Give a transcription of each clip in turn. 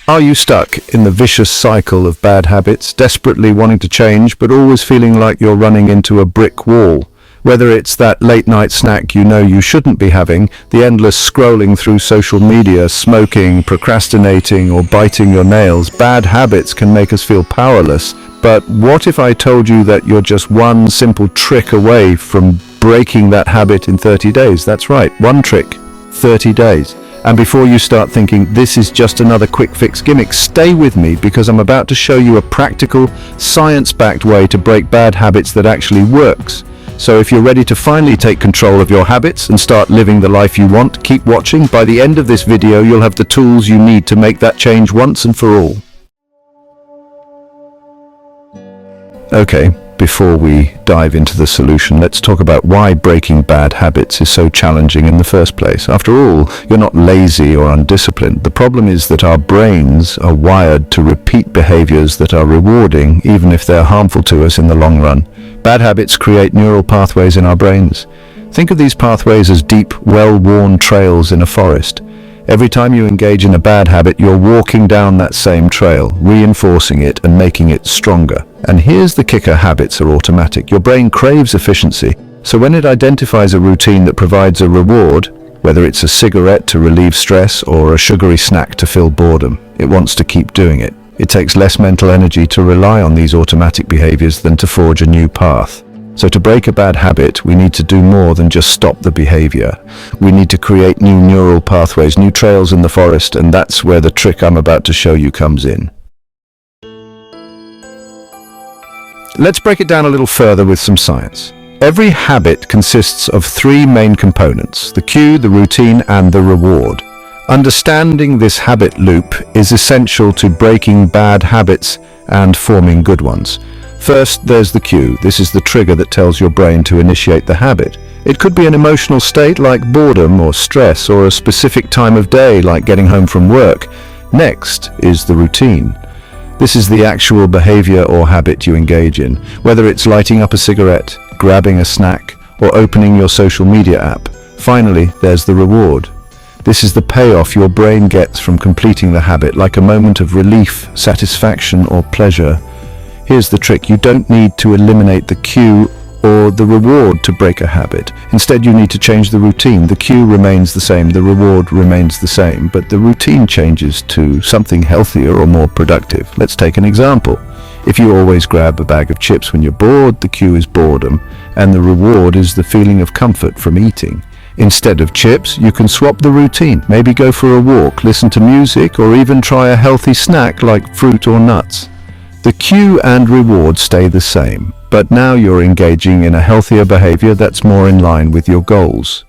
Are you stuck in the vicious cycle of bad habits, desperately wanting to change, but always feeling like you're running into a brick wall? Whether it's that late-night snack you know you shouldn't be having, the endless scrolling through social media, smoking, procrastinating, or biting your nails, bad habits can make us feel powerless. But what if I told you that you're just one simple trick away from breaking that habit in 30 days? That's right, one trick, 30 days. And before you start thinking this is just another quick fix gimmick, stay with me because I'm about to show you a practical, science-backed way to break bad habits that actually works. So if you're ready to finally take control of your habits and start living the life you want, keep watching. By the end of this video, you'll have the tools you need to make that change once and for all. Okay, before we dive into the solution, let's talk about why breaking bad habits is so challenging in the first place. After all, you're not lazy or undisciplined. The problem is that our brains are wired to repeat behaviors that are rewarding, even if they're harmful to us in the long run. Bad habits create neural pathways in our brains. Think of these pathways as deep, well-worn trails in a forest. Every time you engage in a bad habit, you're walking down that same trail, reinforcing it and making it stronger. And here's the kicker: habits are automatic. Your brain craves efficiency. So when it identifies a routine that provides a reward, whether it's a cigarette to relieve stress or a sugary snack to fill boredom, it wants to keep doing it. It takes less mental energy to rely on these automatic behaviors than to forge a new path. So to break a bad habit, we need to do more than just stop the behavior. We need to create new neural pathways, new trails in the forest, and that's where the trick I'm about to show you comes in. Let's break it down a little further with some science. Every habit consists of three main components: the cue, the routine, and the reward. Understanding this habit loop is essential to breaking bad habits and forming good ones. First, there's the cue. This is the trigger that tells your brain to initiate the habit. It could be an emotional state like boredom or stress, or a specific time of day like getting home from work. Next is the routine. This is the actual behavior or habit you engage in, whether it's lighting up a cigarette, grabbing a snack, or opening your social media app. Finally, there's the reward. This is the payoff your brain gets from completing the habit, like a moment of relief, satisfaction, or pleasure. Here's the trick: you don't need to eliminate the cue or the reward to break a habit. Instead, you need to change the routine. The cue remains the same, the reward remains the same, but the routine changes to something healthier or more productive. Let's take an example. If you always grab a bag of chips when you're bored, the cue is boredom, and the reward is the feeling of comfort from eating. Instead of chips, you can swap the routine. Maybe go for a walk, listen to music, or even try a healthy snack like fruit or nuts. The cue and reward stay the same, but now you're engaging in a healthier behavior that's more in line with your goals.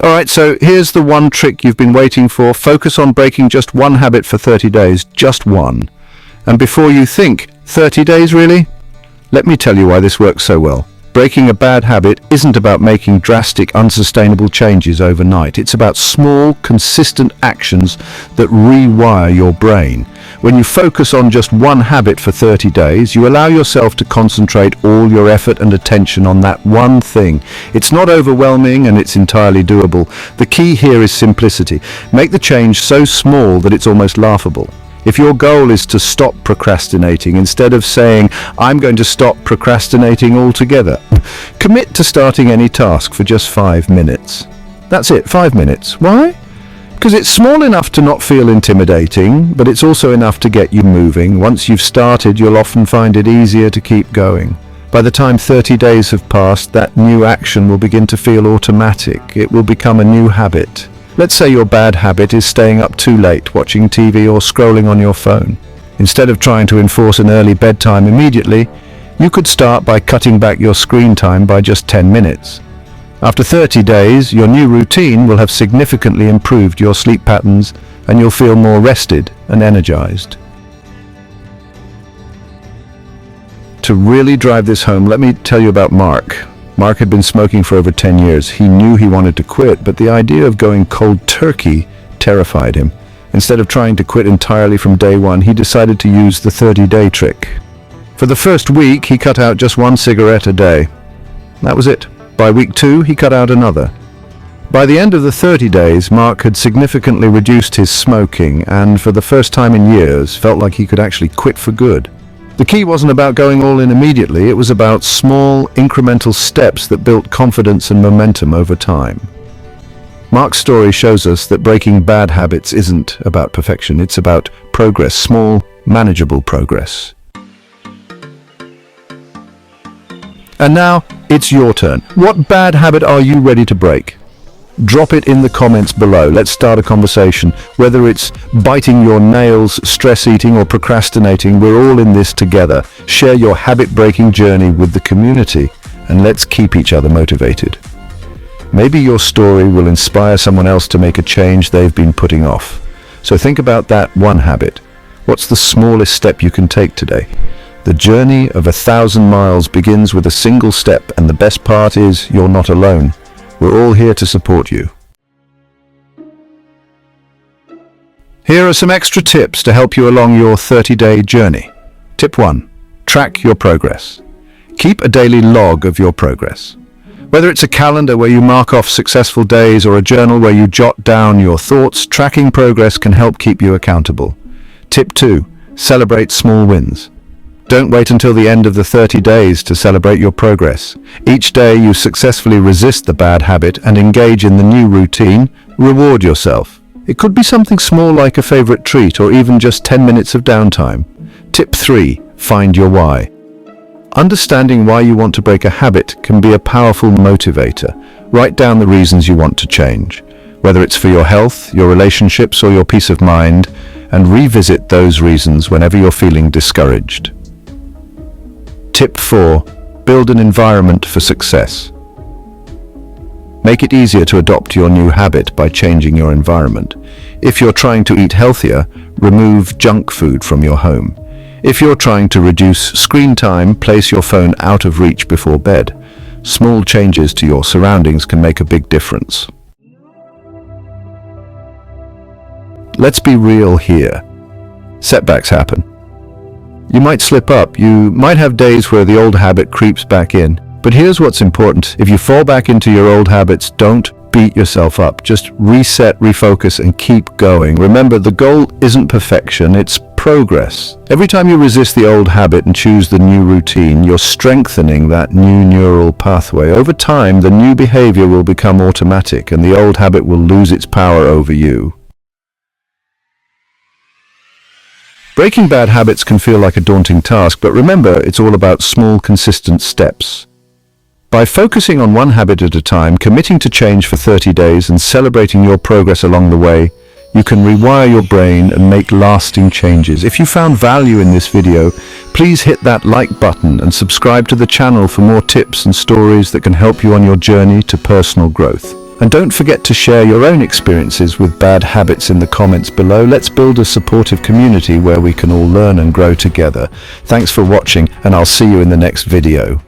Alright, so here's the one trick you've been waiting for. Focus on breaking just one habit for 30 days, just one. And before you think, 30 days really? Let me tell you why this works so well. Breaking a bad habit isn't about making drastic, unsustainable changes overnight. It's about small, consistent actions that rewire your brain. When you focus on just one habit for 30 days, you allow yourself to concentrate all your effort and attention on that one thing. It's not overwhelming and it's entirely doable. The key here is simplicity. Make the change so small that it's almost laughable. If your goal is to stop procrastinating, instead of saying, "I'm going to stop procrastinating altogether," commit to starting any task for just 5 minutes. That's it, 5 minutes. Why? Because it's small enough to not feel intimidating, but it's also enough to get you moving. Once you've started, you'll often find it easier to keep going. By the time 30 days have passed, that new action will begin to feel automatic. It will become a new habit. Let's say your bad habit is staying up too late, watching TV or scrolling on your phone. Instead of trying to enforce an early bedtime immediately, you could start by cutting back your screen time by just 10 minutes. After 30 days, your new routine will have significantly improved your sleep patterns and you'll feel more rested and energized. To really drive this home, let me tell you about Mark. Mark had been smoking for over 10 years. He knew he wanted to quit, but the idea of going cold turkey terrified him. Instead of trying to quit entirely from day one, he decided to use the 30-day trick. For the first week, he cut out just one cigarette a day. That was it. By week 2, he cut out another. By the end of the 30 days, Mark had significantly reduced his smoking and, for the first time in years, felt like he could actually quit for good. The key wasn't about going all in immediately, it was about small, incremental steps that built confidence and momentum over time. Mark's story shows us that breaking bad habits isn't about perfection, it's about progress, small, manageable progress. And now, it's your turn. What bad habit are you ready to break? Drop it in the comments below. Let's start a conversation. Whether it's biting your nails, stress eating, or procrastinating, we're all in this together. Share your habit-breaking journey with the community, and let's keep each other motivated. Maybe your story will inspire someone else to make a change they've been putting off. So think about that one habit. What's the smallest step you can take today? The journey of 1,000 miles begins with a single step, and the best part is you're not alone. We're all here to support you. Here are some extra tips to help you along your 30-day journey. Tip 1. Track your progress. Keep a daily log of your progress. Whether it's a calendar where you mark off successful days or a journal where you jot down your thoughts, tracking progress can help keep you accountable. Tip 2. Celebrate small wins. Don't wait until the end of the 30 days to celebrate your progress. Each day you successfully resist the bad habit and engage in the new routine, reward yourself. It could be something small like a favorite treat or even just 10 minutes of downtime. Tip 3. Find your why. Understanding why you want to break a habit can be a powerful motivator. Write down the reasons you want to change, whether it's for your health, your relationships, or your peace of mind, and revisit those reasons whenever you're feeling discouraged. Tip 4. Build an environment for success. Make it easier to adopt your new habit by changing your environment. If you're trying to eat healthier, remove junk food from your home. If you're trying to reduce screen time, place your phone out of reach before bed. Small changes to your surroundings can make a big difference. Let's be real here. Setbacks happen. You might slip up, you might have days where the old habit creeps back in. But here's what's important. If you fall back into your old habits, don't beat yourself up. Just reset, refocus, and keep going. Remember, the goal isn't perfection, it's progress. Every time you resist the old habit and choose the new routine, you're strengthening that new neural pathway. Over time, the new behavior will become automatic and the old habit will lose its power over you. Breaking bad habits can feel like a daunting task, but remember, it's all about small, consistent steps. By focusing on one habit at a time, committing to change for 30 days, and celebrating your progress along the way, you can rewire your brain and make lasting changes. If you found value in this video, please hit that like button and subscribe to the channel for more tips and stories that can help you on your journey to personal growth. And don't forget to share your own experiences with bad habits in the comments below. Let's build a supportive community where we can all learn and grow together. Thanks for watching, and I'll see you in the next video.